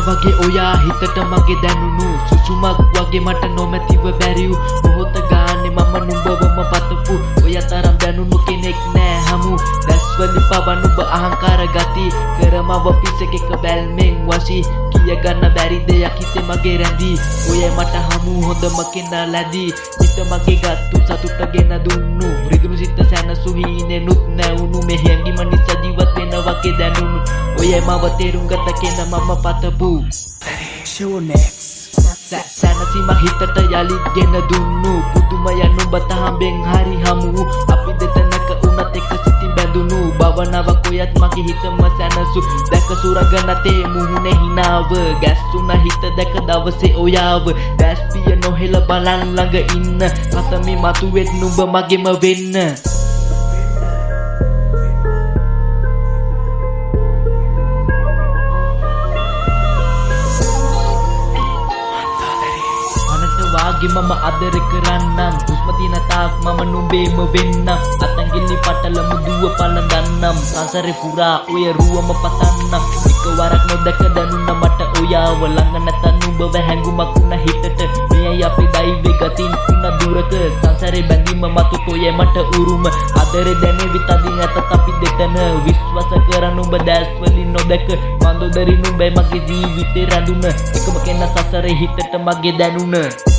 වගේ ඔයා හිතට මගේ දැනුණු සුසුමක් වගේ මට නොමැතිව බැරිව් මොහොත ගානේ මම නුඹවම පතපු ඔය තරම් දැනුණු කෙනෙක් නෑ හමු දැස්වලින් පවන් ඔබ අහංකාර ගති කරමව පිසකෙක බැල්මෙන් වශී කිය ගන්න බැරි දෙයක් හිතේ මගේ රැඳී ඔය මට හමු හොඳම කෙනා ලැබී හිත මගේ ගත්තු සතුටගෙන දුන්නු රිදුණු සිත සැනසු හීනෙනුත් නැවුණු මෙහි ඇඟිම නිසා ජීවත් වෙන වගේ දැනුණු ඔය මව තේරුම් ගත කෙන මම පතපු සැනසීම හිතට යළිත් ගෙන දුන්නු පුදුමය නුඹ තහඹෙන් හරි හමු අපි දෙතනක උනත් එක සිතින් බැඳුණු භවනාවක් ඔයත් මගේ හිතම සැනසු දැක සුරගනතේ මුහුණේ හිනාව ගැස්සුණ හිත දැක දවසේ ඔයාව දැස්පිය නොහෙල බලන් ළඟ ඉන්න කතමේ මතුවෙත් නුඹ මගෙම වෙන්න වාගේ මම අදර කරන්නම් හුස්ම දින තාක් මම නුඹේම වෙන්නම් අතංගිලි පටල මුදුව පලඳන්නම් සංසාරේ පුරා ඔය රුවම පතන්නම් එකවරක් නොදක දැනුණ මට ඔයාව ළඟ නැත නුඹව හැඟුමක් උන හිතට මෙයයි අපේ දෛවේ ගතින් උන දුරක සංසාරේ බැඳීම මතු තොය මට උරුම අදර දැනෙවි තදින් ඇතත් අපි දෙතන විශ්වාස කර නුඹ දැස් වලින් නොදක මන්දොදරි නුඹයි මගේ ජීවිතේ රැඳුන එකම කෙනා සසරේ හිතට මගේ දැනුණ